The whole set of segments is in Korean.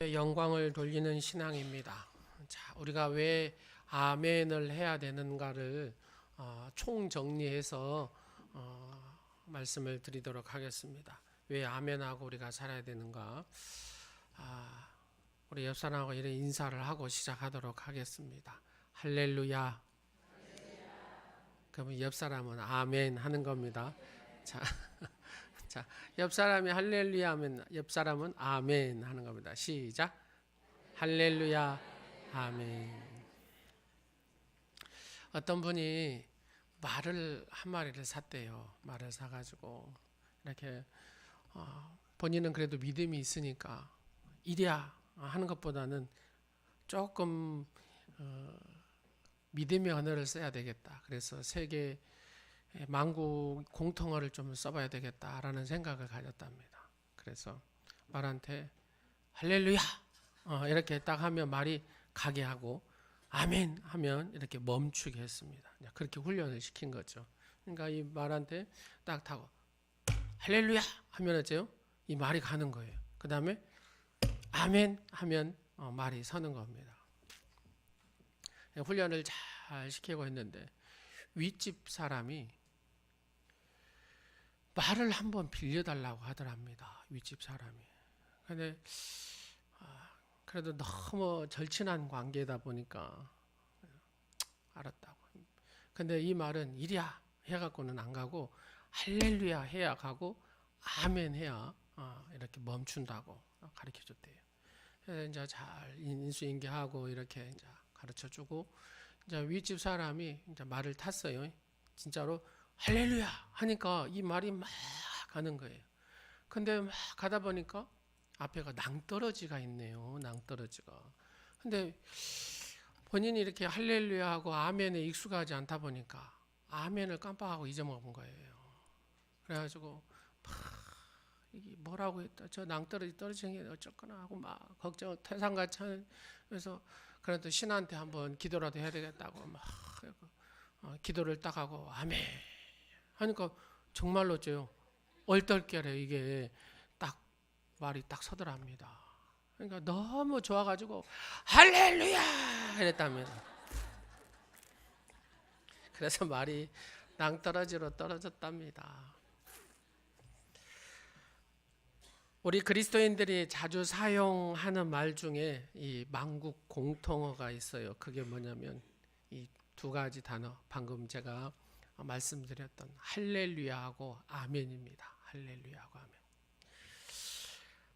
영광을 돌리는 신앙입니다. 자, 우리가 왜 아멘을 해야 되는가를 총정리해서 말씀을 드리도록 하겠습니다. 왜 아멘하고 우리가 살아야 되는가? 우리 옆 사람하고 이런 인사를 하고 시작하도록 하겠습니다. 할렐루야. 그러면 옆 사람은 아멘 하는 겁니다. 자, 자, 옆 사람이 할렐루야 하면 옆 사람은 아멘 하는 겁니다. 시작. 할렐루야. 아멘. 어떤 분이 말을 한 마리를 샀대요. 말을 사가지고 이렇게 본인은 그래도 믿음이 있으니까 이랴 하는 것보다는 조금 믿음의 언어를 써야 되겠다. 그래서 세계 만국 공통어를 좀 써봐야 되겠다라는 생각을 가졌답니다. 그래서 말한테 할렐루야 이렇게 딱 하면 말이 가게 하고 아멘 하면 이렇게 멈추게 했습니다. 그렇게 훈련을 시킨 거죠. 그러니까 이 말한테 딱 타고 할렐루야 하면 어째요? 이 말이 가는 거예요. 그 다음에 아멘 하면 말이 서는 겁니다. 훈련을 잘 시키고 했는데 윗집 사람이 말을 한번 빌려달라고 하더랍니다. 윗집 사람이. 근데 그래도 너무 절친한 관계다 보니까 알았다고. 근데 이 말은 이랴 해갖고는 안 가고 할렐루야 해야 가고 아멘 해야 이렇게 멈춘다고 가르쳐 줬대요. 그래서 이제 잘 인수인계하고 이렇게 이제 가르쳐 주고 이제 윗집 사람이 이제 말을 탔어요. 진짜로 할렐루야 하니까 이 말이 막 가는 거예요. 근데 막 가다 보니까 앞에가 낭떠러지가 있네요. 낭떠러지가. 근데 본인이 이렇게 할렐루야 하고 아멘에 익숙하지 않다 보니까 아멘을 깜빡하고 잊어먹은 거예요. 그래가지고 막 이게 뭐라고 했다. 저 낭떠러지 떨어지는 게 어쩌거나 하고 막 걱정 태산같이 하면서 그래도 신한테 한번 기도라도 해야 되겠다고 막 기도를 딱 하고 아멘 하니까 정말로 어째요. 얼떨결에 이게 딱 말이 딱 서더랍니다. 그러니까 너무 좋아가지고 할렐루야 이랬답니다. 그래서 말이 낭떠러지로 떨어졌답니다. 우리 그리스도인들이 자주 사용하는 말 중에 이 만국 공통어가 있어요. 그게 뭐냐면 이 두 가지 단어, 방금 제가 말씀드렸던 할렐루야하고 아멘입니다. 할렐루야하고 아멘.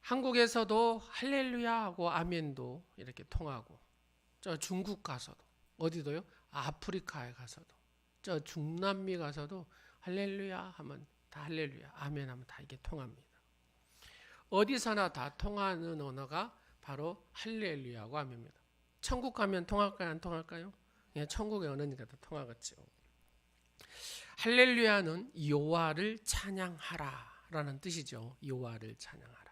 한국에서도 할렐루야하고 아멘도 이렇게 통하고, 저 중국 가서도, 어디도요? 아프리카에 가서도, 저 중남미 가서도 할렐루야 하면 다 할렐루야, 아멘 하면 다 이게 통합니다. 어디서나 다 통하는 언어가 바로 할렐루야하고 아멘입니다. 천국 가면 통할까요? 안 통할까요? 예, 천국의 언어니까 다 통하겠죠. 할렐루야는 여호와를 찬양하라 라는 뜻이죠. 여호와를 찬양하라.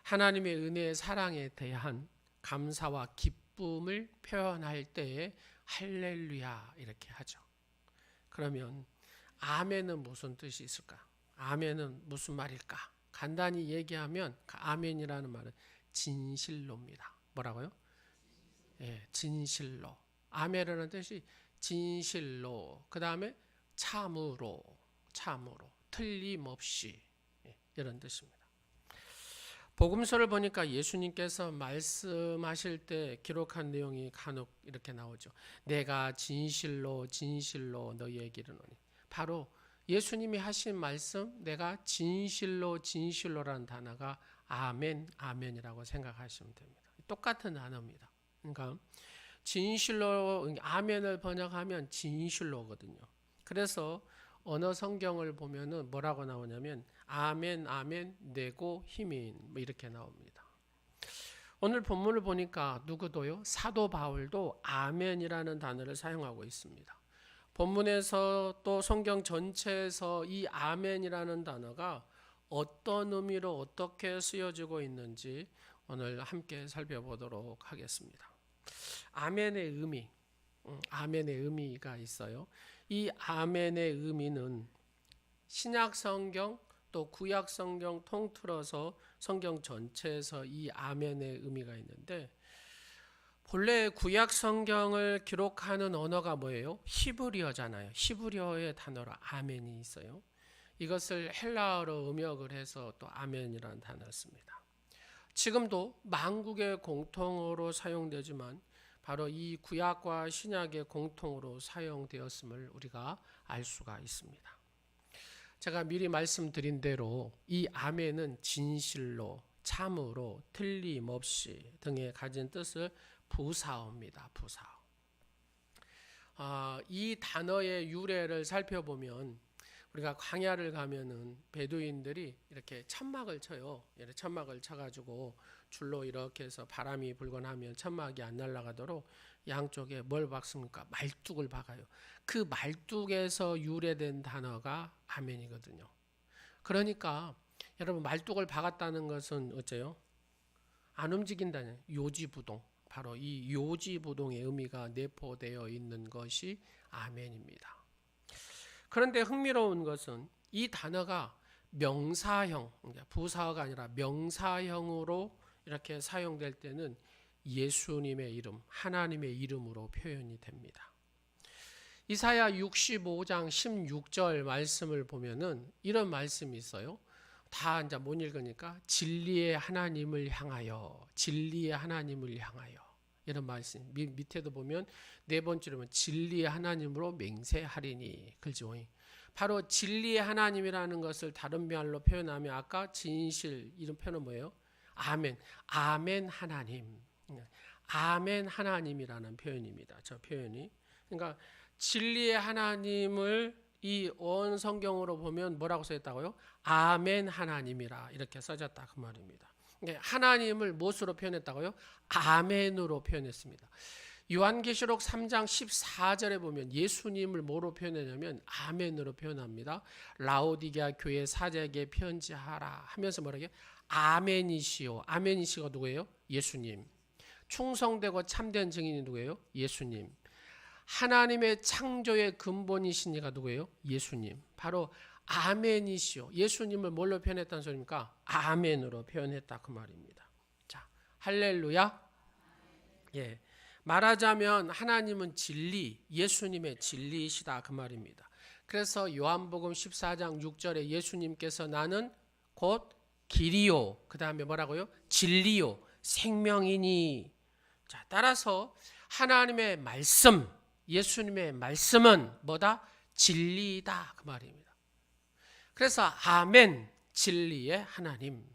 하나님의 은혜의 사랑에 대한 감사와 기쁨을 표현할 때에 할렐루야 이렇게 하죠. 그러면 아멘은 무슨 뜻이 있을까? 아멘은 무슨 말일까? 간단히 얘기하면 아멘이라는 말은 진실로입니다. 뭐라고요? 예, 진실로. 아멘이라는 뜻이 진실로. 그 다음에 참으로, 참으로, 틀림없이 이런 뜻입니다. 복음서를 보니까 예수님께서 말씀하실 때 기록한 내용이 간혹 이렇게 나오죠. 내가 진실로 진실로 너희에게 이르노니. 바로 예수님이 하신 말씀, 내가 진실로 진실로라는 단어가 아멘, 아멘이라고 생각하시면 됩니다. 똑같은 단어입니다. 그러니까 진실로, 아멘을 번역하면 진실로거든요. 그래서 언어 성경을 보면은 뭐라고 나오냐면 아멘, 아멘, 네고 히민 뭐 이렇게 나옵니다. 오늘 본문을 보니까 누구도요? 사도 바울도 아멘이라는 단어를 사용하고 있습니다. 본문에서 또 성경 전체에서 이 아멘이라는 단어가 어떤 의미로 어떻게 쓰여지고 있는지 오늘 함께 살펴보도록 하겠습니다. 아멘의 의미, 아멘의 의미가 있어요. 이 아멘의 의미는 신약 성경 또 구약 성경 통틀어서 성경 전체에서 이 아멘의 의미가 있는데 본래 구약 성경을 기록하는 언어가 뭐예요? 히브리어잖아요. 히브리어의 단어로 아멘이 있어요. 이것을 헬라어로 음역을 해서 또 아멘이라는 단어를 씁니다. 지금도 만국의 공통어로 사용되지만 바로 이 구약과 신약의 공통으로 사용되었음을 우리가 알 수가 있습니다. 제가 미리 말씀드린 대로 이 아멘은 진실로, 참으로, 틀림없이 등의 가진 뜻을 부사어입니다. 부사어. 이 단어의 유래를 살펴보면 우리가 광야를 가면은 베두인들이 이렇게 천막을 쳐요. 이렇게 천막을 쳐가지고 줄로 이렇게 해서 바람이 불거나 하면 천막이 안 날아가도록 양쪽에 뭘 박습니까? 말뚝을 박아요. 그 말뚝에서 유래된 단어가 아멘이거든요. 그러니까 여러분 말뚝을 박았다는 것은 어째요? 안 움직인다는 요지부동. 바로 이 요지부동의 의미가 내포되어 있는 것이 아멘입니다. 그런데 흥미로운 것은 이 단어가 명사형, 부사어가 아니라 명사형으로 이렇게 사용될 때는 예수님의 이름, 하나님의 이름으로 표현이 됩니다. 이사야 65장 16절 말씀을 보면은 이런 말씀이 있어요. 다 이제 못 읽으니까 진리의 하나님을 향하여, 진리의 하나님을 향하여 이런 말씀. 밑에도 보면 네 번째로 보면 진리의 하나님으로 맹세하리니. 그죠? 바로 진리의 하나님이라는 것을 다른 말로 표현하면 아까 진실 이런 표현은 뭐예요? 아멘. 아멘 하나님. 아멘 하나님이라는 표현입니다. 저 표현이. 그러니까 진리의 하나님을 이 원 성경으로 보면 뭐라고 써있다고요? 아멘 하나님이라 이렇게 써졌다 그 말입니다. 하나님을 무엇으로 표현했다고요? 아멘으로 표현했습니다. 요한계시록 3장 14절에 보면 예수님을 뭐로 표현하냐면 아멘으로 표현합니다. 라오디게아 교회 사제에게 편지하라 하면서 뭐라고요? 아멘이시오. 아멘이시가 누구예요? 예수님. 충성되고 참된 증인이 누구예요? 예수님. 하나님의 창조의 근본이신 이가 누구예요? 예수님. 바로 아멘이시오. 예수님을 뭘로 표현했다는 소리입니까? 아멘으로 표현했다 그 말입니다. 자, 할렐루야. 예. 말하자면 하나님은 진리, 예수님의 진리이시다 그 말입니다. 그래서 요한복음 14장 6절에 예수님께서 나는 곧 길이요. 그 다음에 뭐라고요? 진리요. 생명이니. 자, 따라서 하나님의 말씀, 예수님의 말씀은 뭐다? 진리이다 그 말입니다. 그래서 아멘, 진리의 하나님.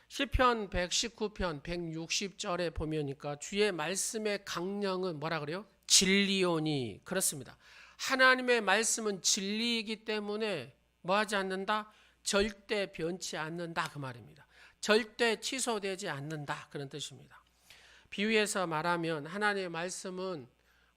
시편 119편 160절에 보면니까 주의 말씀의 강령은 뭐라 그래요? 진리오니. 그렇습니다. 하나님의 말씀은 진리이기 때문에 뭐하지 않는다? 절대 변치 않는다 그 말입니다. 절대 취소되지 않는다 그런 뜻입니다. 비유해서 말하면 하나님의 말씀은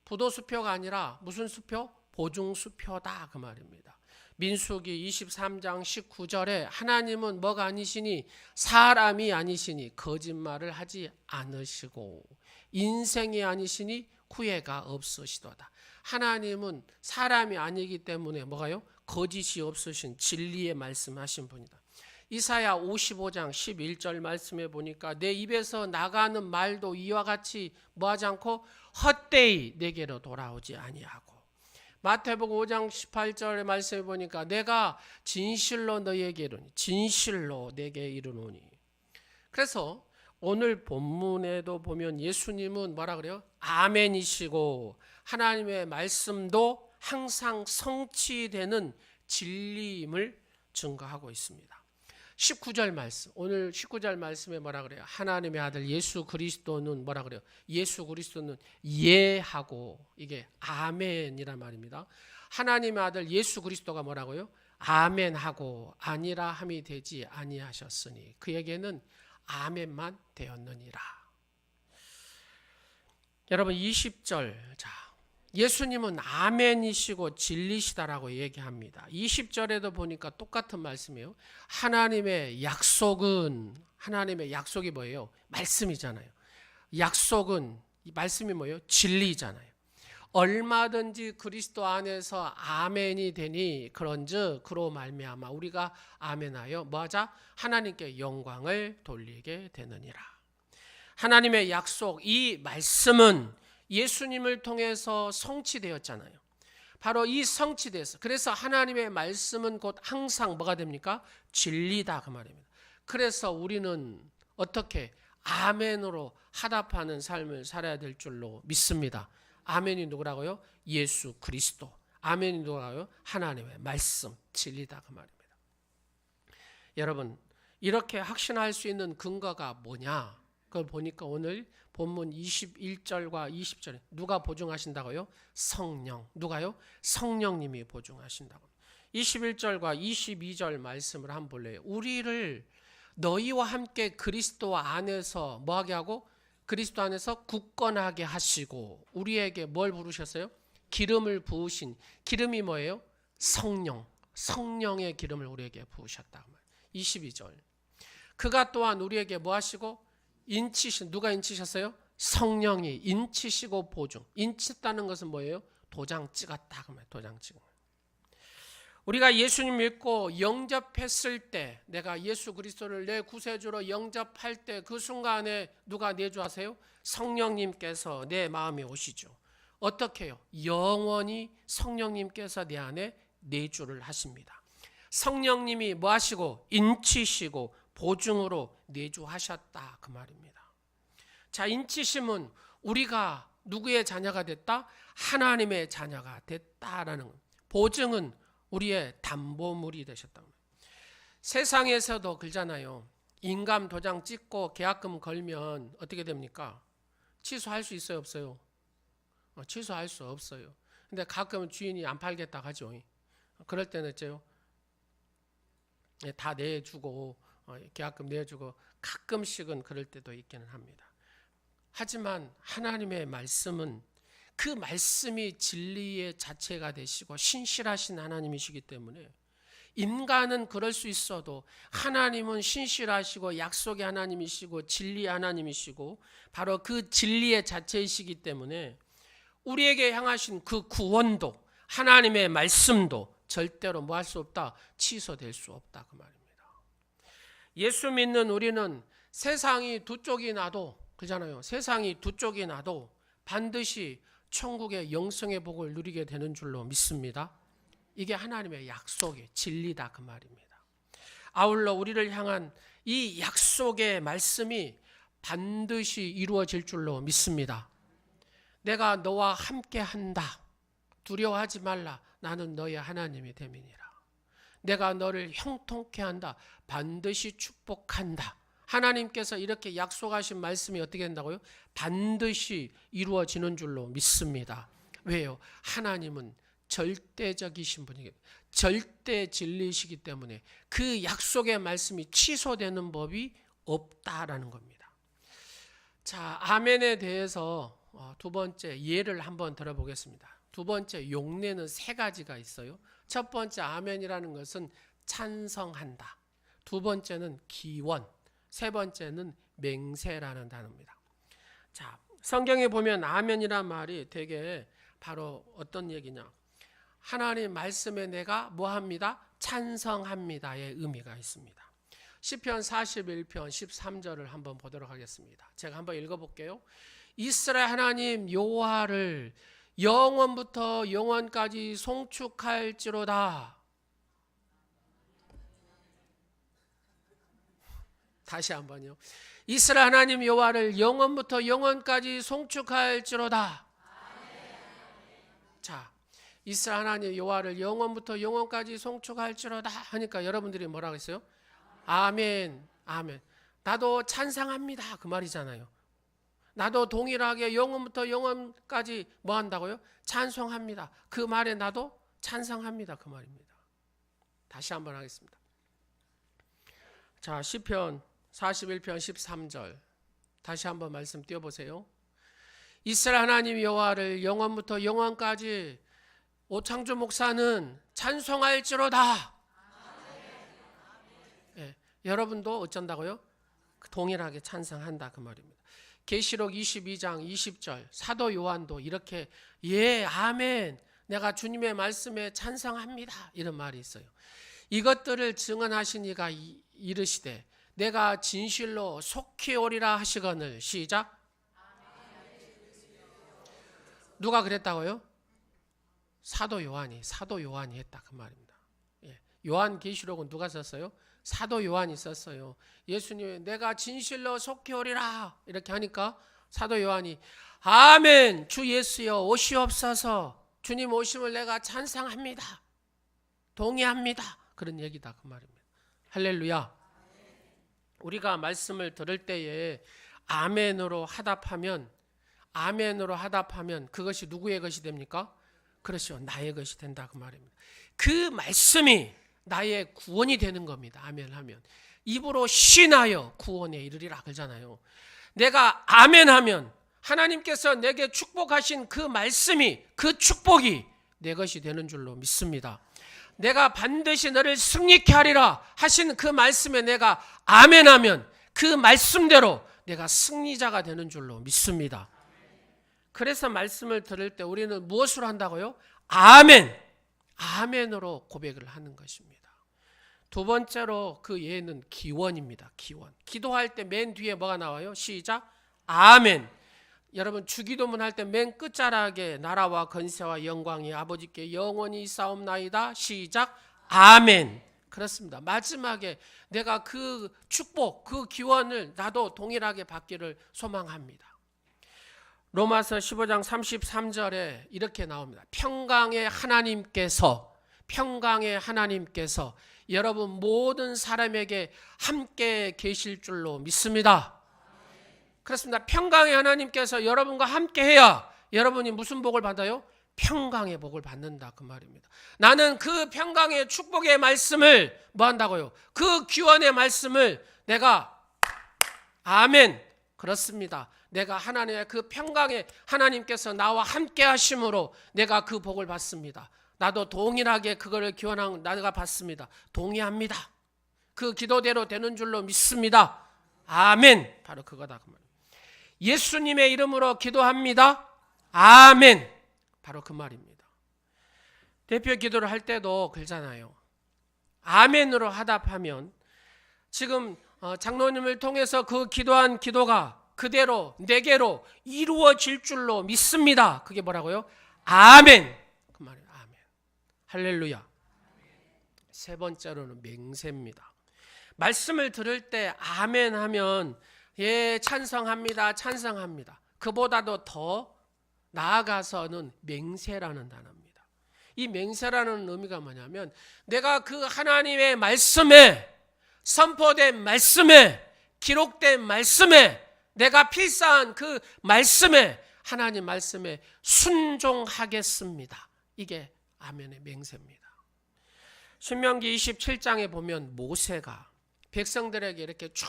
부도수표가 아니라 무슨 수표? 보증수표다 그 말입니다. 민수기 23장 19절에 하나님은 뭐가 아니시니? 사람이 아니시니 거짓말을 하지 않으시고 인생이 아니시니 후회가 없으시도다. 하나님은 사람이 아니기 때문에 뭐가요? 거짓이 없으신 진리의 말씀하신 분이다. 이사야 55장 11절 말씀에 보니까 내 입에서 나가는 말도 이와 같이 뭐하지 않고 헛되이 내게로 돌아오지 아니하고, 마태복음 5장 18절의 말씀에 보니까 내가 진실로 너희에게 이르니 진실로 내게 이르노니. 그래서 오늘 본문에도 보면 예수님은 뭐라 그래요? 아멘이시고 하나님의 말씀도 항상 성취되는 진리임을 증거하고 있습니다. 19절 말씀, 오늘 19절 말씀에 뭐라 그래요? 하나님의 아들 예수 그리스도는 뭐라 그래요? 예수 그리스도는 예하고, 이게 아멘이란 말입니다. 하나님의 아들 예수 그리스도가 뭐라고요? 아멘하고 아니라 함이 되지 아니하셨으니 그에게는 아멘만 되었느니라. 여러분 20절, 자, 예수님은 아멘이시고 진리시다라고 얘기합니다. 20절에도 보니까 똑같은 말씀이에요. 하나님의 약속은, 하나님의 약속이 뭐예요? 말씀이잖아요. 약속은, 이 말씀이 뭐예요? 진리잖아요. 얼마든지 그리스도 안에서 아멘이 되니 그런즉 그로 말미암아 우리가 아멘하여 뭐하자? 하나님께 영광을 돌리게 되느니라. 하나님의 약속, 이 말씀은 예수님을 통해서 성취되었잖아요. 바로 이 성취돼서, 그래서 하나님의 말씀은 곧 항상 뭐가 됩니까? 진리다 그 말입니다. 그래서 우리는 어떻게 아멘으로 화답하는 삶을 살아야 될 줄로 믿습니다. 아멘이 누구라고요? 예수 그리스도. 아멘이 누구라고요? 하나님의 말씀, 진리다 그 말입니다. 여러분, 이렇게 확신할 수 있는 근거가 뭐냐? 그걸 보니까 오늘 본문 21절과 20절에 누가 보증하신다고요? 성령. 누가요? 성령님이 보증하신다고. 21절과 22절 말씀을 한번 볼래요. 우리를 너희와 함께 그리스도 안에서 뭐하게 하고 그리스도 안에서 굳건하게 하시고 우리에게 뭘 부르셨어요? 기름을 부으신. 기름이 뭐예요? 성령. 성령의 기름을 우리에게 부으셨다. 22절. 그가 또한 우리에게 뭐 하시고 인치신. 누가 인치셨어요? 성령이 인치시고 보증. 인쳤다는 것은 뭐예요? 도장 찍었다. 도장 찍은. 우리가 예수님 믿고 영접했을 때, 내가 예수 그리스도를 내 구세주로 영접할 때 그 순간에 누가 내주하세요? 성령님께서 내 마음에 오시죠. 어떻게 해요? 영원히 성령님께서 내 안에 내주를 하십니다. 성령님이 뭐 하시고 인치시고 보증으로 내주하셨다 그 말입니다. 자, 인치심은 우리가 누구의 자녀가 됐다? 하나님의 자녀가 됐다라는 것. 보증은 우리의 담보물이 되셨다. 세상에서도 그러잖아요. 인감 도장 찍고 계약금 걸면 어떻게 됩니까? 취소할 수 있어요, 없어요? 취소할 수 없어요. 근데 가끔 주인이 안 팔겠다 하죠. 그럴 때는 어째요? 다 내주고 계약금 내주고 가끔씩은 그럴 때도 있기는 합니다. 하지만 하나님의 말씀은 그 말씀이 진리의 자체가 되시고 신실하신 하나님이시기 때문에 인간은 그럴 수 있어도 하나님은 신실하시고 약속의 하나님이시고 진리의 하나님이시고 바로 그 진리의 자체이시기 때문에 우리에게 향하신 그 구원도 하나님의 말씀도 절대로 뭐 할 수 없다? 취소될 수 없다 그 말입니다. 예수 믿는 우리는 세상이 두 쪽이 나도 그러잖아요. 세상이 두 쪽이 나도 반드시 천국의 영생의 복을 누리게 되는 줄로 믿습니다. 이게 하나님의 약속의 진리다 그 말입니다. 아울러 우리를 향한 이 약속의 말씀이 반드시 이루어질 줄로 믿습니다. 내가 너와 함께 한다. 두려워하지 말라. 나는 너의 하나님이 됨이니라. 내가 너를 형통케 한다. 반드시 축복한다. 하나님께서 이렇게 약속하신 말씀이 어떻게 된다고요? 반드시 이루어지는 줄로 믿습니다. 왜요? 하나님은 절대적이신 분이기 때문에, 절대 진리이시기 때문에 그 약속의 말씀이 취소되는 법이 없다라는 겁니다. 자, 아멘에 대해서 두 번째 예를 한번 들어보겠습니다. 두 번째 용례는 세 가지가 있어요. 첫 번째 아멘이라는 것은 찬성한다. 두 번째는 기원. 세 번째는 맹세라는 단어입니다. 자, 성경에 보면 아멘이란 말이 되게 바로 어떤 얘기냐? 하나님 말씀에 내가 뭐합니다? 찬성합니다의 의미가 있습니다. 시편 41편 13절을 한번 보도록 하겠습니다. 제가 한번 읽어볼게요. 이스라엘 하나님 여호와를 영원부터 영원까지 송축할지로다. 다시 한번요. 이스라엘 하나님 여호와를 영원부터 영원까지 송축할지로다. 자, 이스라엘 하나님 여호와를 영원부터 영원까지 송축할지로다 하니까 여러분들이 뭐라고 했어요? 아멘, 아멘. 나도 찬성합니다 그 말이잖아요. 나도 동일하게 영원부터 영원까지 뭐 한다고요? 찬송합니다. 그 말에 나도 찬성합니다 그 말입니다. 다시 한번 하겠습니다. 자, 시편 41편 13절 다시 한번 말씀 띄워보세요. 이스라엘 하나님 여호와를 영원부터 영원까지 오창주 목사는 찬송할지로다. 예, 여러분도 어쩐다고요? 동일하게 찬성한다 그 말입니다. 계시록 22장 20절 사도 요한도 이렇게 예 아멘 내가 주님의 말씀에 찬성합니다 이런 말이 있어요. 이것들을 증언하신 이가 이르시되 내가 진실로 속히 오리라 하시거늘 시작. 누가 그랬다고요? 사도 요한이 했다 그 말입니다. 예. 요한 계시록은 누가 썼어요? 사도 요한이 썼어요. 예수님이 내가 진실로 속히 오리라 이렇게 하니까 사도 요한이 아멘 주 예수여 오시옵소서 주님 오심을 내가 찬성합니다. 동의합니다. 그런 얘기다 그 말입니다. 할렐루야. 우리가 말씀을 들을 때에 아멘으로 하답하면 그것이 누구의 것이 됩니까? 그렇죠. 나의 것이 된다 그 말입니다. 그 말씀이 나의 구원이 되는 겁니다. 아멘하면 입으로 신하여 구원에 이르리라 그러잖아요. 내가 아멘하면 하나님께서 내게 축복하신 그 말씀이 그 축복이 내 것이 되는 줄로 믿습니다. 내가 반드시 너를 승리케 하리라 하신 그 말씀에 내가 아멘하면 그 말씀대로 내가 승리자가 되는 줄로 믿습니다. 그래서 말씀을 들을 때 우리는 무엇으로 한다고요? 아멘으로 고백을 하는 것입니다. 두 번째로 그 예는 기원입니다. 기원. 기도할 때 맨 뒤에 뭐가 나와요? 시작. 아멘. 여러분 주기도문 할 때 맨 끝자락에 나라와 건세와 영광이 아버지께 영원히 있사옵나이다. 시작. 아멘. 그렇습니다. 마지막에 내가 그 축복, 그 기원을 나도 동일하게 받기를 소망합니다. 로마서 15장 33절에 이렇게 나옵니다. 평강의 하나님께서 여러분 모든 사람에게 함께 계실 줄로 믿습니다. 그렇습니다. 평강의 하나님께서 여러분과 함께 해야 여러분이 무슨 복을 받아요? 평강의 복을 받는다 그 말입니다. 나는 그 평강의 축복의 말씀을 뭐 한다고요? 그 귀원의 말씀을 내가 아멘. 그렇습니다. 내가 하나님의 그 평강의 하나님께서 나와 함께 하심으로 내가 그 복을 받습니다. 나도 동일하게 그거를 기원한 나가 받습니다. 동의합니다. 그 기도대로 되는 줄로 믿습니다. 아멘. 바로 그거다 그 말입니다. 예수님의 이름으로 기도합니다. 아멘. 바로 그 말입니다. 대표 기도를 할 때도 그러잖아요. 아멘으로 하답하면 지금 장로님을 통해서 그 기도한 기도가 그대로 내게로 이루어질 줄로 믿습니다. 그게 뭐라고요? 아멘. 그 말이에요. 아멘. 할렐루야. 세 번째로는 맹세입니다. 말씀을 들을 때 아멘 하면 예 찬성합니다. 그보다도 더 나아가서는 맹세라는 단어입니다. 이 맹세라는 의미가 뭐냐면 내가 그 하나님의 말씀에 선포된 말씀에 기록된 말씀에 내가 필사한 그 말씀에 하나님 말씀에 순종하겠습니다. 이게 아멘의 맹세입니다. 신명기 27장에 보면 모세가 백성들에게 이렇게 쭉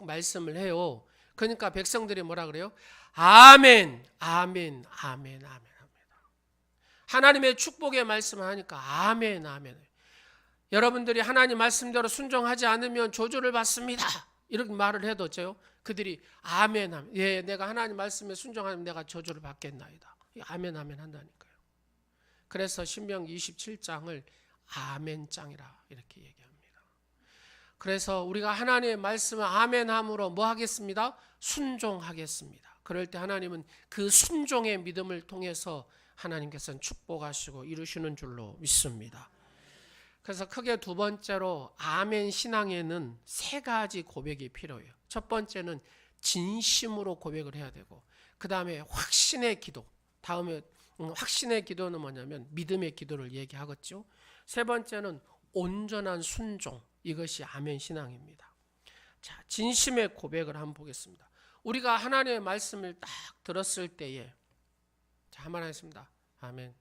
말씀을 해요. 그러니까 백성들이 뭐라 그래요? 아멘, 아멘, 아멘, 아멘 합니다. 하나님의 축복의 말씀을 하니까 아멘, 아멘. 여러분들이 하나님 말씀대로 순종하지 않으면 저주를 받습니다. 이렇게 말을 해도 어째요? 그들이 아멘 하면 예, 내가 하나님 말씀에 순종하면 내가 저주를 받겠나이다. 아멘, 아멘 한다니까요. 그래서 신명기 27장을 아멘장이라 이렇게 얘기합니다. 그래서 우리가 하나님의 말씀을 아멘함으로 뭐 하겠습니다? 순종하겠습니다. 그럴 때 하나님은 그 순종의 믿음을 통해서 하나님께서는 축복하시고 이루시는 줄로 믿습니다. 그래서 크게 두 번째로 아멘 신앙에는 세 가지 고백이 필요해요. 첫 번째는 진심으로 고백을 해야 되고, 그 다음에 확신의 기도, 다음에 확신의 기도는 뭐냐면 믿음의 기도를 얘기하겠죠. 세 번째는 온전한 순종, 이것이 아멘 신앙입니다. 자, 진심의 고백을 한번 보겠습니다. 우리가 하나님의 말씀을 딱 들었을 때에 자, 한번 하겠습니다. 아멘.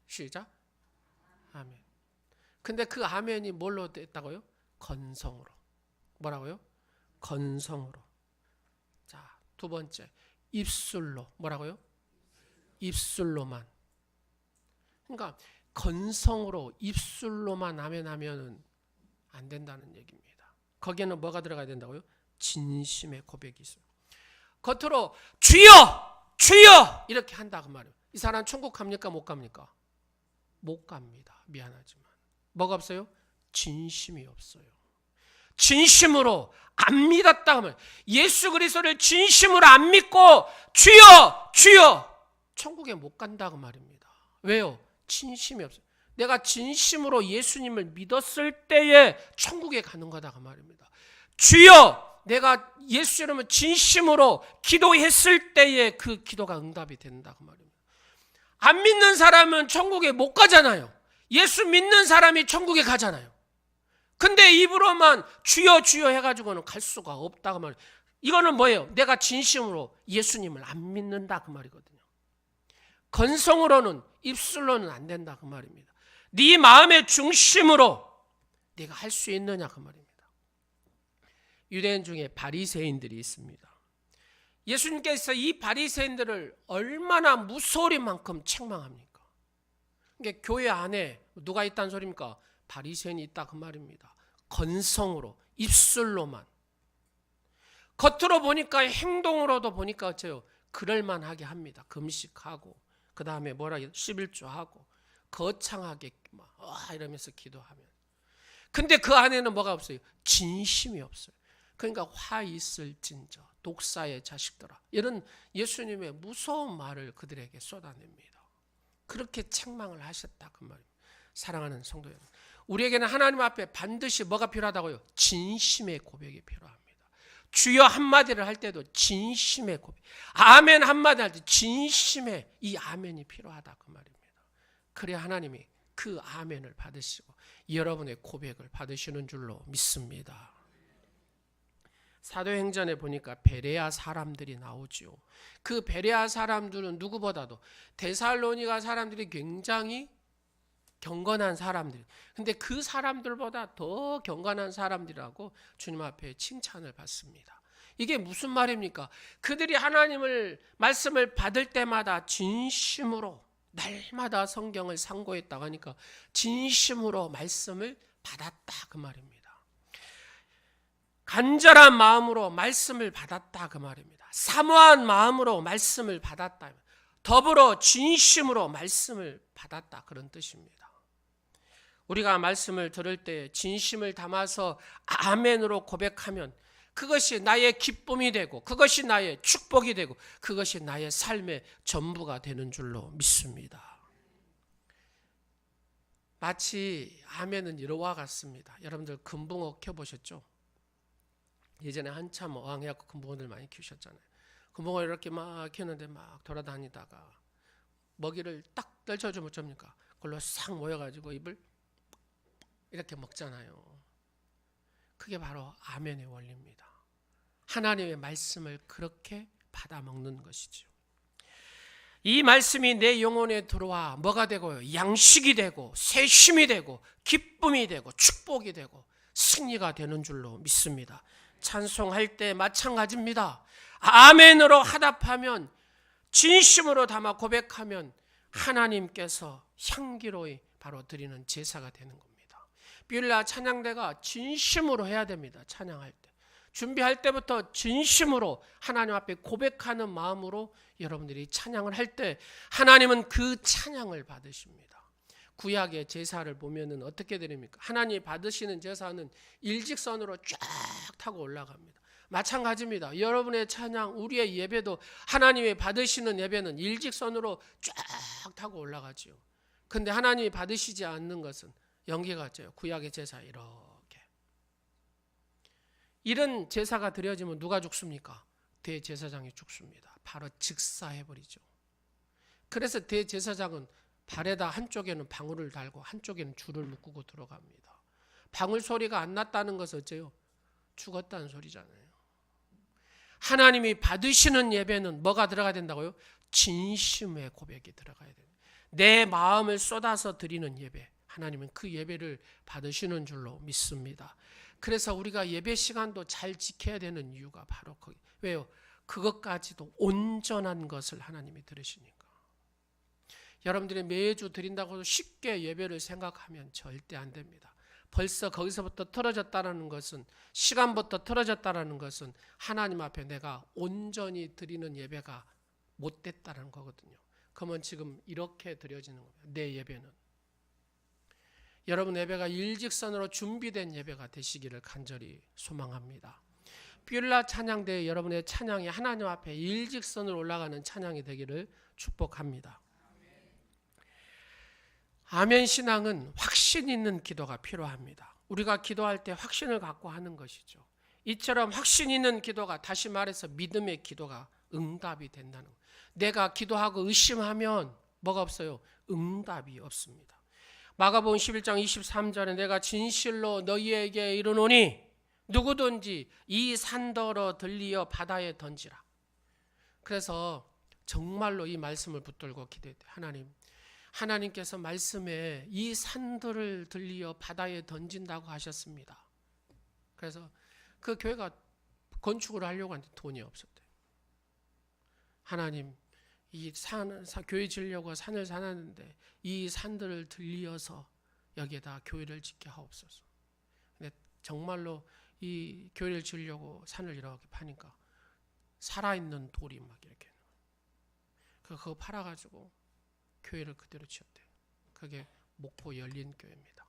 시작. 아멘. 근데 그 아멘이 뭘로 됐다고요? 건성으로. 뭐라고요? 건성으로. 자, 두 번째. 입술로. 뭐라고요? 입술로만. 그러니까 건성으로 입술로만 아멘하면은 안 된다는 얘기입니다. 거기에는 뭐가 들어가야 된다고요? 진심의 고백이 있어요. 겉으로 주여 주여 이렇게 한다 그 말이에요. 이 사람 천국 갑니까 못 갑니까? 못 갑니다. 미안하지만 뭐가 없어요? 진심이 없어요. 진심으로 안 믿었다 하면 예수 그리스도를 진심으로 안 믿고 주여 주여 천국에 못 간다고 말입니다. 왜요? 진심이 없어요. 내가 진심으로 예수님을 믿었을 때에 천국에 가는 거다 그 말입니다. 주여 내가 예수 이름을 진심으로 기도했을 때에 그 기도가 응답이 된다 그 말입니다. 안 믿는 사람은 천국에 못 가잖아요. 예수 믿는 사람이 천국에 가잖아요. 근데 입으로만 주여 주여 해가지고는 갈 수가 없다 그 말이에요. 이거는 뭐예요? 내가 진심으로 예수님을 안 믿는다 그 말이거든요. 건성으로는 입술로는 안 된다 그 말입니다. 네 마음의 중심으로 네가 할 수 있느냐 그 말입니다. 유대인 중에 바리새인들이 있습니다. 예수님께서 이 바리새인들을 얼마나 무서울만큼 책망합니까? 그러니까 교회 안에 누가 있다는 소리입니까? 바리새인이 있다 그 말입니다. 건성으로 입술로만 겉으로 보니까 행동으로도 보니까 어째요? 그럴만하게 합니다. 금식하고 그 다음에 뭐라 11조하고 거창하게 막 이러면서 기도하면 근데 그 안에는 뭐가 없어요? 진심이 없어요. 그러니까 화 있을진저 독사의 자식들아 이런 예수님의 무서운 말을 그들에게 쏟아냅니다. 그렇게 책망을 하셨다 그 말입니다. 사랑하는 성도 여러분, 우리에게는 하나님 앞에 반드시 뭐가 필요하다고요? 진심의 고백이 필요합니다. 주여 한마디를 할 때도 진심의 고백, 아멘 한마디 할 때 진심의 이 아멘이 필요하다 그 말입니다. 그래야 하나님이 그 아멘을 받으시고 여러분의 고백을 받으시는 줄로 믿습니다. 사도행전에 보니까 베레아 사람들이 나오죠. 그 베레아 사람들은 누구보다도 데살로니가 사람들이 굉장히 경건한 사람들. 근데 그 사람들보다 더 경건한 사람들이라고 주님 앞에 칭찬을 받습니다. 이게 무슨 말입니까? 그들이 하나님을 말씀을 받을 때마다 진심으로 날마다 성경을 상고했다고 하니까 진심으로 말씀을 받았다 그 말입니다. 간절한 마음으로 말씀을 받았다 그 말입니다. 사모한 마음으로 말씀을 받았다. 더불어 진심으로 말씀을 받았다 그런 뜻입니다. 우리가 말씀을 들을 때 진심을 담아서 아멘으로 고백하면 그것이 나의 기쁨이 되고 그것이 나의 축복이 되고 그것이 나의 삶의 전부가 되는 줄로 믿습니다. 마치 아멘은 이와 같습니다. 여러분들 금붕어 켜보셨죠? 예전에 한참 어항해갖고 금붕어들 많이 키우셨잖아요. 금붕어 이렇게 막 키우는데 막 돌아다니다가 먹이를 딱 떨쳐주면 어쩝니까? 그걸로 싹 모여가지고 입을 이렇게 먹잖아요. 그게 바로 아멘의 원리입니다. 하나님의 말씀을 그렇게 받아 먹는 것이죠. 이 말씀이 내 영혼에 들어와 뭐가 되고요? 양식이 되고 새 힘이 되고 기쁨이 되고 축복이 되고 승리가 되는 줄로 믿습니다. 찬송할 때 마찬가지입니다. 아멘으로 화답하면 진심으로 담아 고백하면 하나님께서 향기로이 바로 드리는 제사가 되는 겁니다. 비올라 찬양대가 진심으로 해야 됩니다. 찬양할 때. 준비할 때부터 진심으로 하나님 앞에 고백하는 마음으로 여러분들이 찬양을 할 때 하나님은 그 찬양을 받으십니다. 구약의 제사를 보면은 어떻게 드립니까? 하나님이 받으시는 제사는 일직선으로 쫙 타고 올라갑니다. 마찬가지입니다. 여러분의 찬양, 우리의 예배도 하나님이 받으시는 예배는 일직선으로 쫙 타고 올라가지요. 근데 하나님이 받으시지 않는 것은 연기가 있죠. 구약의 제사 이렇게. 이런 제사가 드려지면 누가 죽습니까? 대제사장이 죽습니다. 바로 즉사해버리죠. 그래서 대제사장은 발에다 한쪽에는 방울을 달고 한쪽에는 줄을 묶고 들어갑니다. 방울 소리가 안 났다는 것은 어째요? 죽었다는 소리잖아요. 하나님이 받으시는 예배는 뭐가 들어가야 된다고요? 진심의 고백이 들어가야 돼요. 내 마음을 쏟아서 드리는 예배. 하나님은 그 예배를 받으시는 줄로 믿습니다. 그래서 우리가 예배 시간도 잘 지켜야 되는 이유가 바로 거기. 왜요? 그것까지도 온전한 것을 하나님이 들으시니까. 여러분들이 매주 드린다고 해서 쉽게 예배를 생각하면 절대 안 됩니다. 벌써 거기서부터 틀어졌다는 것은, 시간부터 틀어졌다는 것은 하나님 앞에 내가 온전히 드리는 예배가 못됐다는 거거든요. 그러면 지금 이렇게 드려지는 거예요. 내 예배는. 여러분 예배가 일직선으로 준비된 예배가 되시기를 간절히 소망합니다. 뷸라 찬양대에 여러분의 찬양이 하나님 앞에 일직선으로 올라가는 찬양이 되기를 축복합니다. 아멘 신앙은 확신 있는 기도가 필요합니다. 우리가 기도할 때 확신을 갖고 하는 것이죠. 이처럼 확신 있는 기도가, 다시 말해서 믿음의 기도가 응답이 된다는 거예요. 내가 기도하고 의심하면 뭐가 없어요? 응답이 없습니다. 마가복음 11장 23절에 내가 진실로 너희에게 이르노니 누구든지 이 산더러 들리어 바다에 던지라. 그래서 정말로 이 말씀을 붙들고 기도해야 돼요. 하나님께서 말씀에 이 산들을 들리어 바다에 던진다고 하셨습니다. 그래서 그 교회가 건축을 하려고 하는데 돈이 없었대요. 하나님, 이 교회 지으려고 산을 사놨는데 이 산들을 들리어서 여기에다 교회를 짓게 하옵소서. 근데 정말로 이 교회를 지으려고 산을 이렇게 파니까 살아있는 돌이 막 이렇게 그거 팔아가지고 교회를 그대로 지었대요. 그게 목포 열린교회입니다.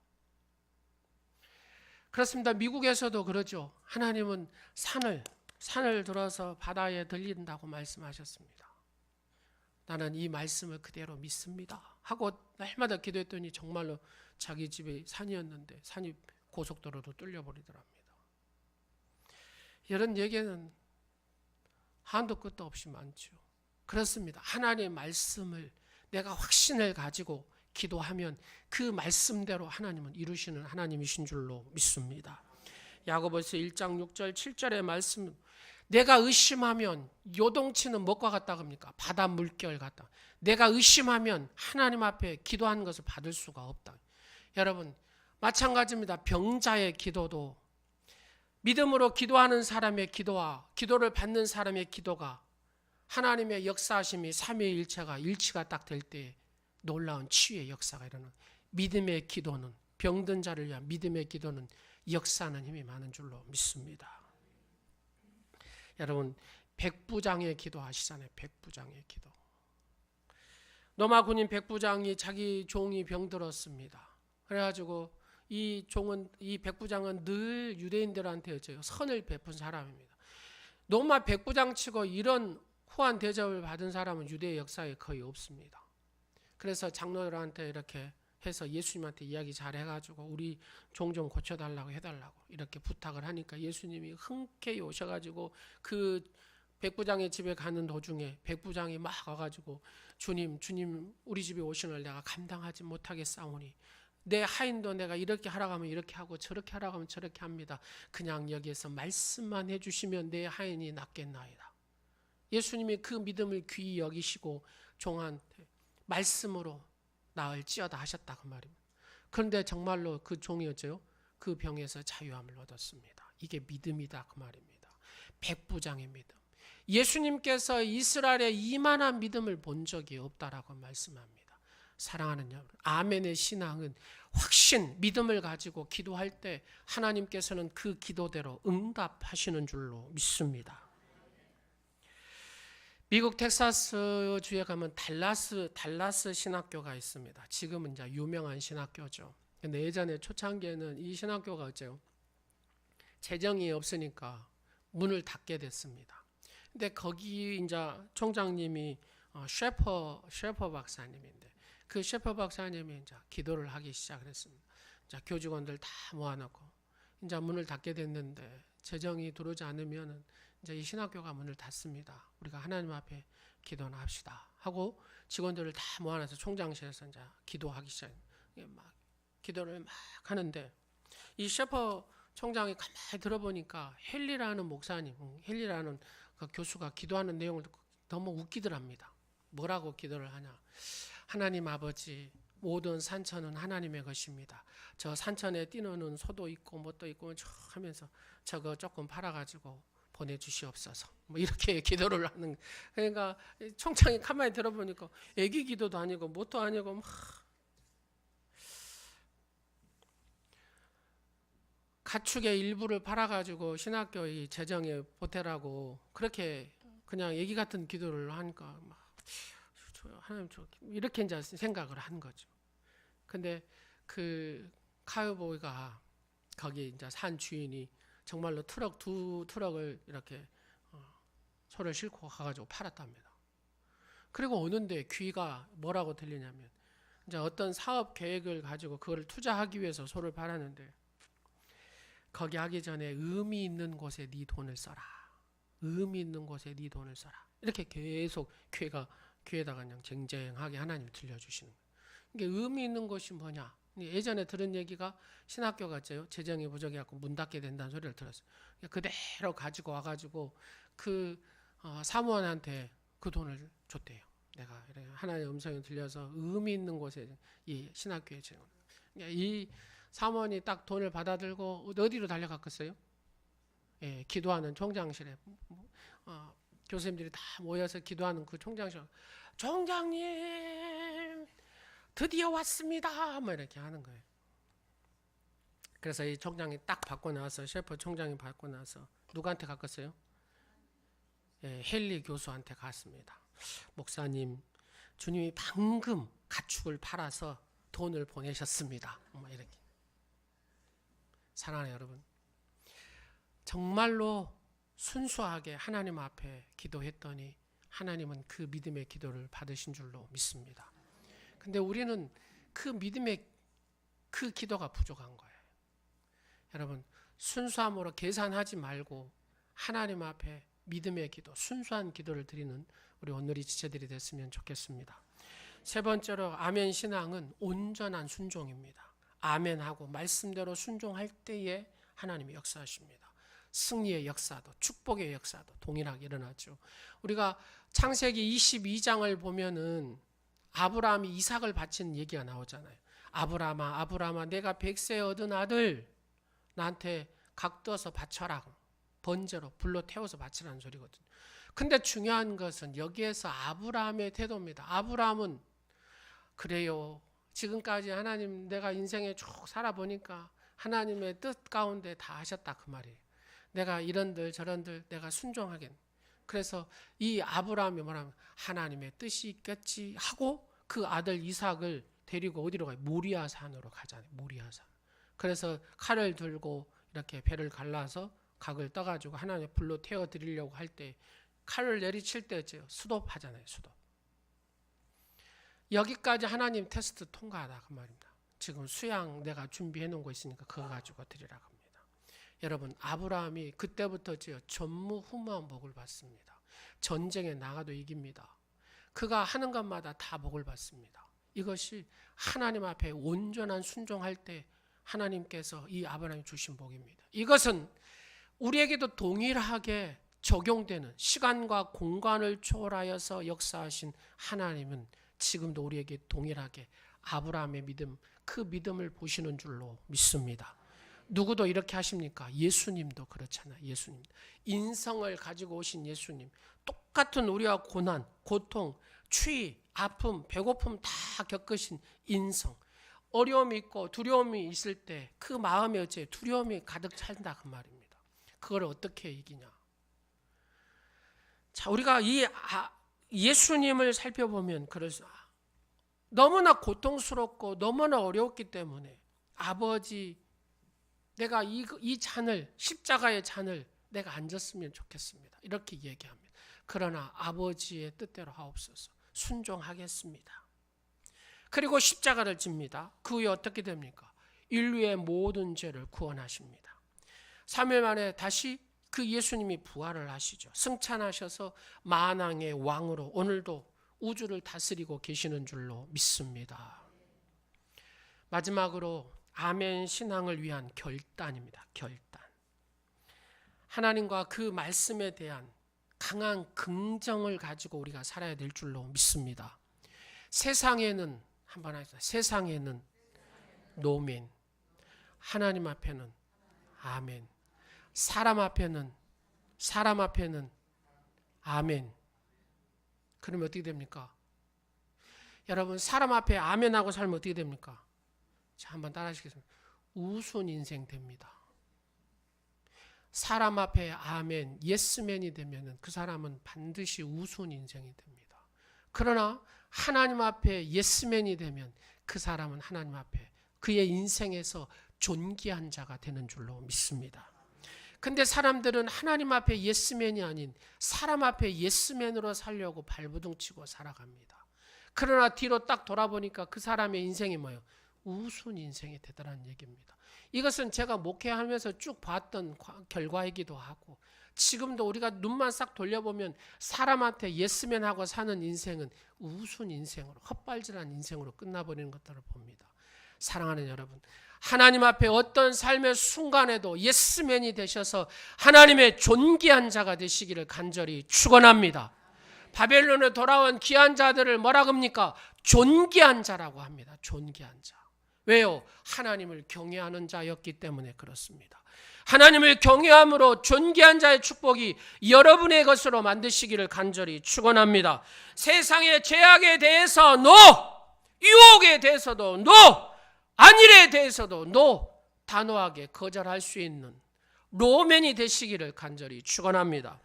그렇습니다. 미국에서도 그러죠. 하나님은 산을 들어서 바다에 들린다고 말씀하셨습니다. 나는 이 말씀을 그대로 믿습니다 하고 날마다 기도했더니 정말로 자기 집이 산이었는데 산이 고속도로로 뚫려버리더랍니다. 이런 얘기는 한도 끝도 없이 많죠. 그렇습니다. 하나님의 말씀을 내가 확신을 가지고 기도하면 그 말씀대로 하나님은 이루시는 하나님이신 줄로 믿습니다. 야고보서 1장 6절 7절의 말씀, 내가 의심하면 요동치는 못과 같다고 합니까? 바다 물결 같다. 내가 의심하면 하나님 앞에 기도하는 것을 받을 수가 없다. 여러분 마찬가지입니다. 병자의 기도도 믿음으로 기도하는 사람의 기도와 기도를 받는 사람의 기도가 하나님의 역사하심이 삼위일체가 일치가 딱 될 때 놀라운 치유의 역사가 일어나는, 믿음의 기도는, 병든 자를 위한 믿음의 기도는 역사하는 힘이 많은 줄로 믿습니다. 여러분 백부장의 기도 아시잖아요. 백부장의 기도. 로마 군인 백부장이 자기 종이 병들었습니다. 그래가지고 이 백부장은 늘 유대인들한테 선을 베푼 사람입니다. 로마 백부장치고 이런 후한 대접을 받은 사람은 유대 역사에 거의 없습니다. 그래서 장로들한테 이렇게 해서 예수님한테 이야기 잘 해가지고 우리 종 좀 고쳐달라고 해달라고 이렇게 부탁을 하니까 예수님이 흔쾌히 오셔가지고 그 백부장의 집에 가는 도중에 백부장이 막 와가지고 주님 우리 집에 오시는 걸 내가 감당하지 못하겠사오니 내 하인도 내가 이렇게 하라고 하면 이렇게 하고 저렇게 하라고 하면 저렇게 합니다. 그냥 여기에서 말씀만 해주시면 내 하인이 낫겠나이다. 예수님이 그 믿음을 귀히 여기시고 종한테 말씀으로 나을지어다 하셨다 그 말입니다. 그런데 정말로 그 종이 어째요? 그 병에서 자유함을 얻었습니다. 이게 믿음이다 그 말입니다. 백부장의 믿음. 예수님께서 이스라엘에 이만한 믿음을 본 적이 없다라고 말씀합니다. 사랑하는 여러분, 아멘의 신앙은 확신, 믿음을 가지고 기도할 때 하나님께서는 그 기도대로 응답하시는 줄로 믿습니다. 미국 텍사스 주에 가면 달라스 신학교가 있습니다. 지금은 이제 유명한 신학교죠. 근데 예전에 초창기에는 이 신학교가 어째요? 재정이 없으니까 문을 닫게 됐습니다. 근데 거기 이제 총장님이 셰퍼 박사님인데 그 셰퍼 박사님이 이제 기도를 하기 시작했습니다. 자, 교직원들 다 모아놓고 이제 문을 닫게 됐는데 재정이 들어오지 않으면은 이제 이 신학교가 문을 닫습니다. 우리가 하나님 앞에 기도나 합시다 하고 직원들을 다 모아놔서 총장실에서 이제 기도하기 시작합니다. 막 기도를 막 하는데 이 셰퍼 총장이 가만히 들어보니까 헨리라는 목사님, 헨리라는 그 교수가 기도하는 내용을 듣고 너무 웃기더랍니다. 뭐라고 기도를 하냐? 하나님 아버지, 모든 산천은 하나님의 것입니다. 저 산천에 뛰노는 소도 있고 뭣도 있고 하면서 저거 조금 팔아가지고 보내주시옵소서. 뭐 이렇게 기도를 하는. 그러니까 총장이 가만히 들어보니까 애기 기도도 아니고 뭣도 아니고 막 가축의 일부를 팔아가지고 신학교 이 재정에 보태라고 그렇게 그냥 얘기 같은 기도를 하니까 막 하나님 이렇게 이제 생각을 한 거죠. 근데 그 카우보이가 거기 이제 산 주인이 정말로 두 트럭을 이렇게 소를 싣고 가가지고 팔았답니다. 그리고 오는데 귀가 뭐라고 들리냐면 이제 어떤 사업 계획을 가지고 그걸 투자하기 위해서 소를 팔았는데 거기 하기 전에 의미 있는 곳에 네 돈을 써라. 의미 있는 곳에 네 돈을 써라. 이렇게 계속 귀에다가 그냥 쟁쟁하게 하나님 들려주시는 거예요. 이게 의미 있는 곳이 뭐냐? 예전에 들은 얘기가 신학교 갔죠. 재정이 부족해갖고 문 닫게 된다는 소리를 들었어요. 그대로 가지고 와가지고 그 사무원한테 그 돈을 줬대요. 내가 하나님의 음성이 들려서 의미 있는 곳에 이 신학교에 재정. 이 사무원이 딱 돈을 받아들고 어디로 달려갔겠어요? 예, 기도하는 총장실에 교수님들이 다 모여서 기도하는 그 총장실. 총장님 드디어 왔습니다. 뭐 이렇게 하는 거예요. 그래서 이 총장이 딱 받고 나서 셰프 총장이 받고 나서 누구한테 갔겠어요? 예, 헨리 교수한테 갔습니다. 목사님, 주님이 방금 가축을 팔아서 돈을 보내셨습니다. 뭐 이렇게. 사랑하는 여러분, 정말로 순수하게 하나님 앞에 기도했더니 하나님은 그 믿음의 기도를 받으신 줄로 믿습니다. 근데 우리는 그 믿음의 그 기도가 부족한 거예요. 여러분, 순수함으로 계산하지 말고 하나님 앞에 믿음의 기도, 순수한 기도를 드리는 우리 오늘의 지체들이 됐으면 좋겠습니다. 세 번째로 아멘 신앙은 온전한 순종입니다. 아멘하고 말씀대로 순종할 때에 하나님이 역사하십니다. 승리의 역사도 축복의 역사도 동일하게 일어나죠. 우리가 창세기 22장을 보면은 아브라함이 이삭을 바친 얘기가 나오잖아요. 아브라함아 아브라함아 내가 100세 얻은 아들 나한테 각도서 바쳐라. 번제로 불로 태워서 바치라는 소리거든요. 근데 중요한 것은 여기에서 아브라함의 태도입니다. 아브라함은 그래요. 지금까지 하나님 내가 인생에 쭉 살아보니까 하나님의 뜻 가운데 다 하셨다 그 말이에요. 내가 이런들 저런들 내가 순종하겠네. 그래서 이 아브라함이 뭐라면 하나님의 뜻이 있겠지 하고 그 아들 이삭을 데리고 어디로 가요? 모리아 산으로 가잖아요. 모리아 산. 그래서 칼을 들고 이렇게 배를 갈라서 각을 떠가지고 하나님의 불로 태워 드리려고 할 때 칼을 내리칠 때죠. 수도하잖아요. 수도. 여기까지 하나님 테스트 통과하다 그 말입니다. 지금 수양 내가 준비해 놓은 거 있으니까 그거 가지고 드리라고 합니다. 여러분 아브라함이 그때부터 전무후무한 복을 받습니다. 전쟁에 나가도 이깁니다. 그가 하는 것마다 다 복을 받습니다. 이것이 하나님 앞에 온전한 순종할 때 하나님께서 이 아브라함이 주신 복입니다. 이것은 우리에게도 동일하게 적용되는 시간과 공간을 초월하여서 역사하신 하나님은 지금도 우리에게 동일하게 아브라함의 믿음, 그 믿음을 보시는 줄로 믿습니다. 누구도 이렇게 하십니까? 예수님도 그렇잖아요. 예수님. 인성을 가지고 오신 예수님. 똑같은 우리와 고난, 고통, 추위, 아픔, 배고픔 다 겪으신 인성. 어려움이 있고 두려움이 있을 때 그 마음에 어째 두려움이 가득 찬다 그 말입니다. 그걸 어떻게 이기냐? 자, 우리가 이 예수님을 살펴보면 그래서 너무나 고통스럽고 너무나 어려웠기 때문에 아버지 내가 이 잔을 십자가의 잔을 내가 안 졌으면 좋겠습니다. 이렇게 얘기합니다. 그러나 아버지의 뜻대로 하옵소서. 순종하겠습니다. 그리고 십자가를 집니다. 그 후에 어떻게 됩니까? 인류의 모든 죄를 구원하십니다. 3일 만에 다시 그 예수님이 부활을 하시죠. 승천하셔서 만왕의 왕으로 오늘도 우주를 다스리고 계시는 줄로 믿습니다. 마지막으로 아멘 신앙을 위한 결단입니다. 결단. 하나님과 그 말씀에 대한 강한 긍정을 가지고 우리가 살아야 될 줄로 믿습니다. 세상에는 한번 하겠습니다. 세상에는 노멘. 하나님 앞에는 아멘. 사람 앞에는 아멘. 그러면 어떻게 됩니까? 여러분 사람 앞에 아멘하고 살면 어떻게 됩니까? 자, 한번 따라 하시겠습니다. 우스운 인생 됩니다. 사람 앞에 아멘, 예스맨이 되면 그 사람은 반드시 우스운 인생이 됩니다. 그러나 하나님 앞에 예스맨이 되면 그 사람은 하나님 앞에 그의 인생에서 존귀한 자가 되는 줄로 믿습니다. 근데 사람들은 하나님 앞에 예스맨이 아닌 사람 앞에 예스맨으로 살려고 발부둥치고 살아갑니다. 그러나 뒤로 딱 돌아보니까 그 사람의 인생이 뭐예요? 우스운 인생이 되더라는 얘기입니다. 이것은 제가 목회하면서 쭉 봤던 결과이기도 하고, 지금도 우리가 눈만 싹 돌려보면 사람한테 예스맨하고 사는 인생은 우스운 인생으로, 헛발질한 인생으로 끝나버리는 것들을 봅니다. 사랑하는 여러분, 하나님 앞에 어떤 삶의 순간에도 예스맨이 되셔서 하나님의 존귀한 자가 되시기를 간절히 축원합니다. 바벨론에 돌아온 귀한 자들을 뭐라 합니까? 존귀한 자라고 합니다. 존귀한 자. 왜요? 하나님을 경외하는 자였기 때문에 그렇습니다. 하나님을 경외함으로 존귀한 자의 축복이 여러분의 것으로 만드시기를 간절히 축원합니다. 세상의 죄악에 대해서 노! 유혹에 대해서도 노! 안일에 대해서도 노! 단호하게 거절할 수 있는 로맨이 되시기를 간절히 축원합니다.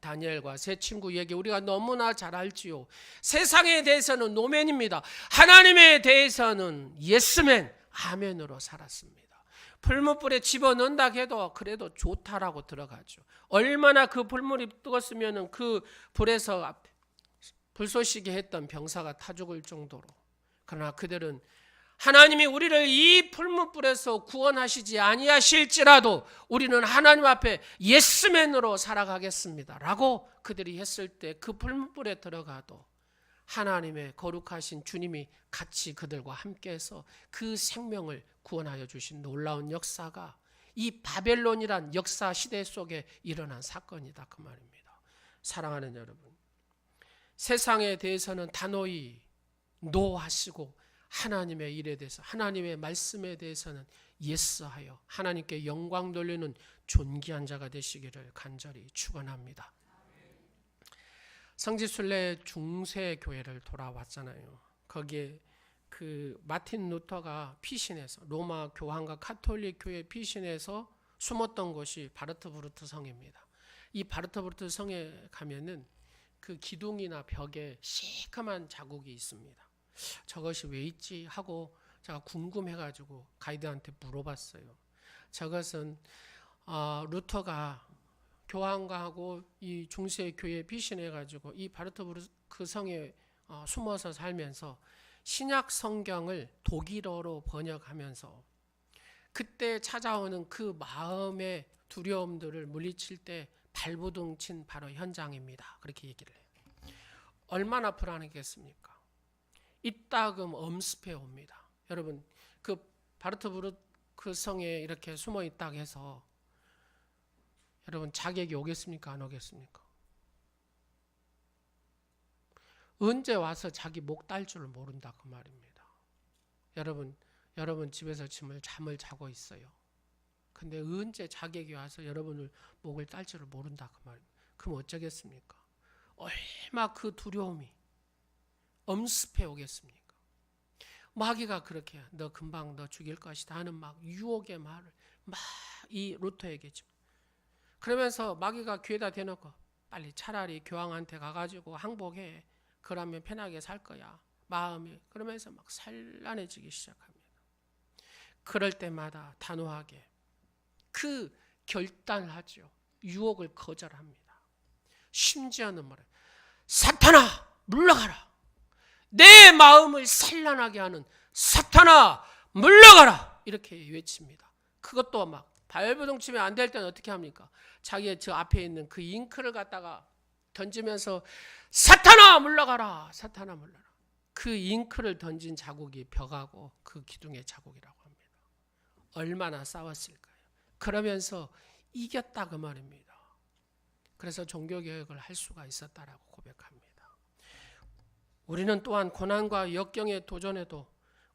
다니엘과 세 친구 얘기 우리가 너무나 잘 알지요. 세상에 대해서는 노맨입니다. 하나님에 대해서는 예스맨, 아멘으로 살았습니다. 풀무불에 집어넣는다 해도 그래도 좋다라고 들어가죠. 얼마나 그 불물이 뜨거웠으면 그 불에서 불쏘시개 했던 병사가 타 죽을 정도로. 그러나 그들은 하나님이 우리를 이 풀무불에서 구원하시지 아니하실지라도 우리는 하나님 앞에 예스맨으로 살아가겠습니다 라고 그들이 했을 때 그 풀무불에 들어가도 하나님의 거룩하신 주님이 같이 그들과 함께해서 그 생명을 구원하여 주신 놀라운 역사가 이 바벨론이란 역사 시대 속에 일어난 사건이다 그 말입니다. 사랑하는 여러분, 세상에 대해서는 단호히 노하시고 하나님의 일에 대해서, 하나님의 말씀에 대해서는 예스하여 하나님께 영광 돌리는 존귀한 자가 되시기를 간절히 축원합니다. 성지순례 중세 교회를 돌아왔잖아요. 거기에 그 마틴 루터가 피신해서 로마 교황과 카톨릭 교회 피신해서 숨었던 곳이 바르트부르트 성입니다. 이 바르트부르트 성에 가면은 그 기둥이나 벽에 시커먼 자국이 있습니다. 저것이 왜 있지 하고 제가 궁금해가지고 가이드한테 물어봤어요. 저것은 루터가 교황과 하고 이 중세 교회에 피신해가지고 이 바르트부르크 성에 숨어서 살면서 신약 성경을 독일어로 번역하면서 그때 찾아오는 그 마음의 두려움들을 물리칠 때 발부둥친 바로 현장입니다. 그렇게 얘기를 해요. 얼마나 불안했겠습니까? 이따금 엄습해 옵니다. 여러분, 그 바르트부르크 성에 이렇게 숨어 있다고 해서 여러분 자객이 오겠습니까? 안 오겠습니까? 언제 와서 자기 목 딸 줄을 모른다 그 말입니다. 여러분 집에서 잠을 자고 있어요. 근데 언제 자객이 와서 여러분을 목을 딸 줄을 모른다 그 말입니다. 그럼 어쩌겠습니까? 얼마 그 두려움이 엄습해 오겠습니까? 마귀가 그렇게 너 금방 너 죽일 것이다 하는 막 유혹의 말을 막 이 루터에게 줘. 그러면서 마귀가 귀에다 대놓고 빨리 차라리 교황한테 가가지고 항복해. 그러면 편하게 살 거야. 마음이 그러면서 막 산란해지기 시작합니다. 그럴 때마다 단호하게 그 결단을 하죠. 유혹을 거절합니다. 심지어는 말해 사탄아 물러가라. 내 마음을 산란하게 하는 사탄아 물러가라 이렇게 외칩니다. 그것도 막 발부둥치면 안 될 때는 어떻게 합니까? 자기의 저 앞에 있는 그 잉크를 갖다가 던지면서 사탄아 물러가라 사탄아 물러가라. 그 잉크를 던진 자국이 벽하고 그 기둥의 자국이라고 합니다. 얼마나 싸웠을까요? 그러면서 이겼다 그 말입니다. 그래서 종교개혁을 할 수가 있었다라고 고백합니다. 우리는 또한 고난과 역경의 도전에도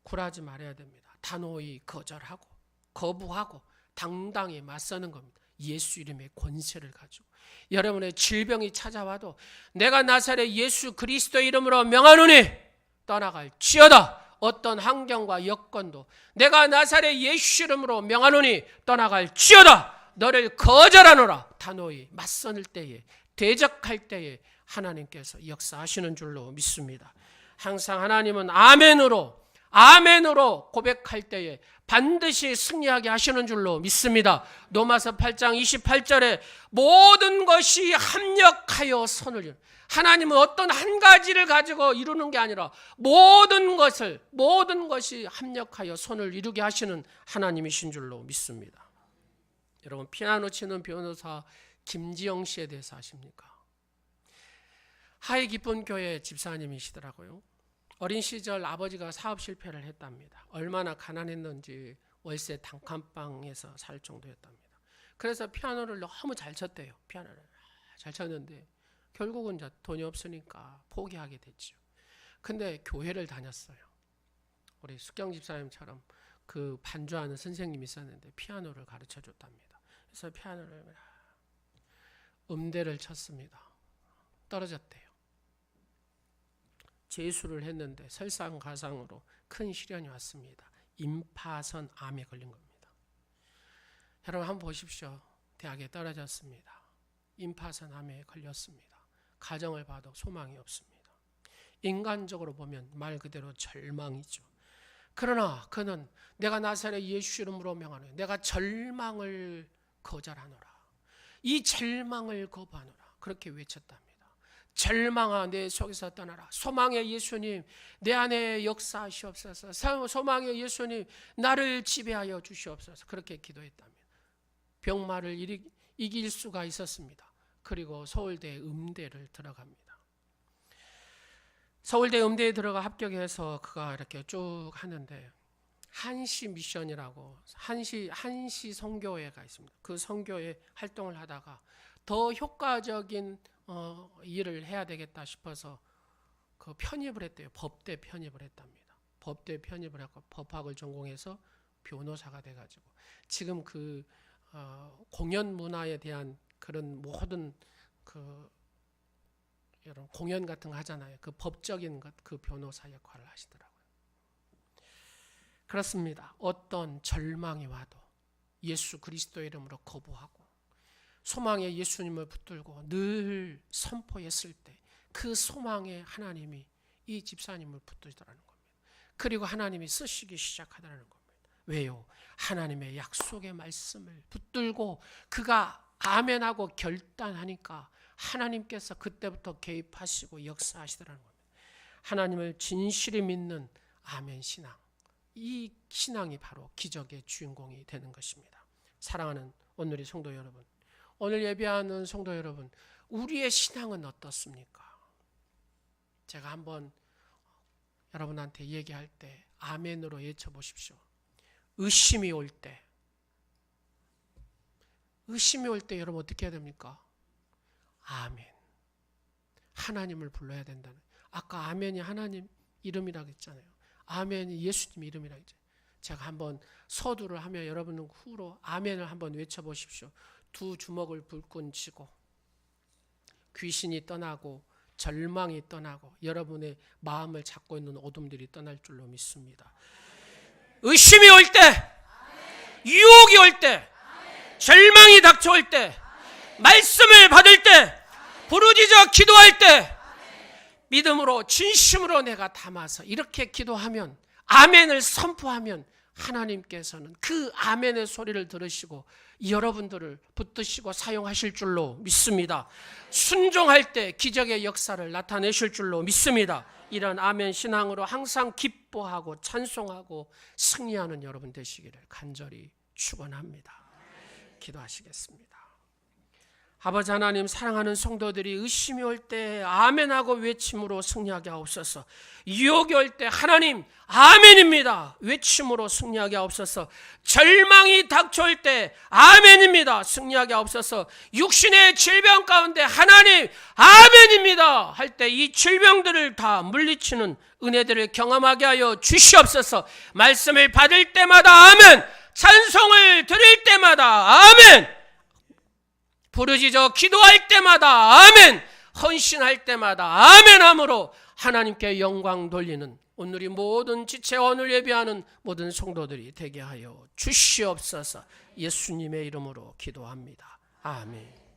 굴하지 말아야 됩니다. 단호히 거절하고 거부하고 당당히 맞서는 겁니다. 예수 이름의 권세를 가지고 여러분의 질병이 찾아와도 내가 나사렛 예수 그리스도 이름으로 명하노니 떠나갈지어다. 어떤 환경과 여건도 내가 나사렛 예수 이름으로 명하노니 떠나갈지어다. 너를 거절하노라. 단호히 맞서는 때에, 대적할 때에 하나님께서 역사하시는 줄로 믿습니다. 항상 하나님은 아멘으로 고백할 때에 반드시 승리하게 하시는 줄로 믿습니다. 로마서 8장 28절에 모든 것이 합력하여 선을 이루는, 하나님은 어떤 한 가지를 가지고 이루는 게 아니라 모든 것이 합력하여 선을 이루게 하시는 하나님이신 줄로 믿습니다. 여러분, 피아노 치는 변호사 김지영 씨에 대해서 아십니까? 하이 기쁜 교회 집사님이시더라고요. 어린 시절 아버지가 사업 실패를 했답니다. 얼마나 가난했는지 월세 단칸방에서 살 정도였답니다. 그래서 피아노를 너무 잘 쳤대요. 피아노를 잘 쳤는데 결국은 이제 돈이 없으니까 포기하게 됐죠. 근데 교회를 다녔어요. 우리 숙경 집사님처럼 그 반주하는 선생님이 있었는데 피아노를 가르쳐 줬답니다. 그래서 피아노를 음대를 쳤습니다. 떨어졌대요. 재수를 했는데 설상가상으로 큰 시련이 왔습니다. 임파선 암에 걸린 겁니다. 여러분 한번 보십시오. 대학에 떨어졌습니다. 임파선 암에 걸렸습니다. 가정을 봐도 소망이 없습니다. 인간적으로 보면 말 그대로 절망이죠. 그러나 그는 내가 나사렛 예수 이름으로 명하노니 내가 절망을 거절하노라. 이 절망을 거부하노라. 그렇게 외쳤답니다. 절망아 내 속에서 떠나라. 소망의 예수님 내 안에 역사하시옵소서. 소망의 예수님 나를 지배하여 주시옵소서. 그렇게 기도했답니다. 병마를 이길 수가 있었습니다. 그리고 서울대 음대를 들어갑니다. 서울대 음대에 들어가 합격해서 그가 이렇게 쭉 하는데 한시 미션이라고 한시 선교회가 있습니다. 그 선교회 활동을 하다가 더 효과적인 일을 해야 되겠다 싶어서 그 편입을 했대요. 법대 편입을 했답니다. 법대 편입을 하고 법학을 전공해서 변호사가 돼가지고 지금 그 공연 문화에 대한 그런 모든 그 여러분 공연 같은 거 하잖아요. 그 법적인 것, 그 변호사 역할을 하시더라고요. 그렇습니다. 어떤 절망이 와도 예수 그리스도의 이름으로 거부하고 소망의 예수님을 붙들고 늘 선포했을 때 그 소망의 하나님이 이 집사님을 붙들더라는 겁니다. 그리고 하나님이 쓰시기 시작하더라는 겁니다. 왜요? 하나님의 약속의 말씀을 붙들고 그가 아멘하고 결단하니까 하나님께서 그때부터 개입하시고 역사하시더라는 겁니다. 하나님을 진실히 믿는 아멘 신앙, 이 신앙이 바로 기적의 주인공이 되는 것입니다. 사랑하는 오늘의 성도 여러분, 오늘 예배하는 성도 여러분, 우리의 신앙은 어떻습니까? 제가 한번 여러분한테 얘기할 때 아멘으로 외쳐보십시오. 의심이 올 때 여러분 어떻게 해야 됩니까? 아멘. 하나님을 불러야 된다는. 아까 아멘이 하나님 이름이라고 했잖아요. 아멘이 예수님 이름이라고 했잖아요. 제가 한번 서두를 하며 여러분은 후로 아멘을 한번 외쳐보십시오. 두 주먹을 불끈 쥐고 귀신이 떠나고 절망이 떠나고 여러분의 마음을 잡고 있는 어둠들이 떠날 줄로 믿습니다. 의심이 올 때, 유혹이 올 때, 절망이 닥쳐올 때, 말씀을 받을 때, 부르짖어 기도할 때 믿음으로 진심으로 내가 담아서 이렇게 기도하면, 아멘을 선포하면 하나님께서는 그 아멘의 소리를 들으시고 여러분들을 붙드시고 사용하실 줄로 믿습니다. 순종할 때 기적의 역사를 나타내실 줄로 믿습니다. 이런 아멘 신앙으로 항상 기뻐하고 찬송하고 승리하는 여러분 되시기를 간절히 축원합니다. 기도하시겠습니다. 아버지 하나님, 사랑하는 성도들이 의심이 올 때 아멘하고 외침으로 승리하게 하옵소서. 유혹이 올 때 하나님 아멘입니다 외침으로 승리하게 하옵소서. 절망이 닥쳐올 때 아멘입니다 승리하게 하옵소서. 육신의 질병 가운데 하나님 아멘입니다 할 때 이 질병들을 다 물리치는 은혜들을 경험하게 하여 주시옵소서. 말씀을 받을 때마다 아멘, 찬송을 드릴 때마다 아멘, 부르짖어 기도할 때마다 아멘, 헌신할 때마다 아멘함으로 하나님께 영광 돌리는 오늘이 모든 지체와 오늘 예배하는 모든 성도들이 되게 하여 주시옵소서. 예수님의 이름으로 기도합니다. 아멘.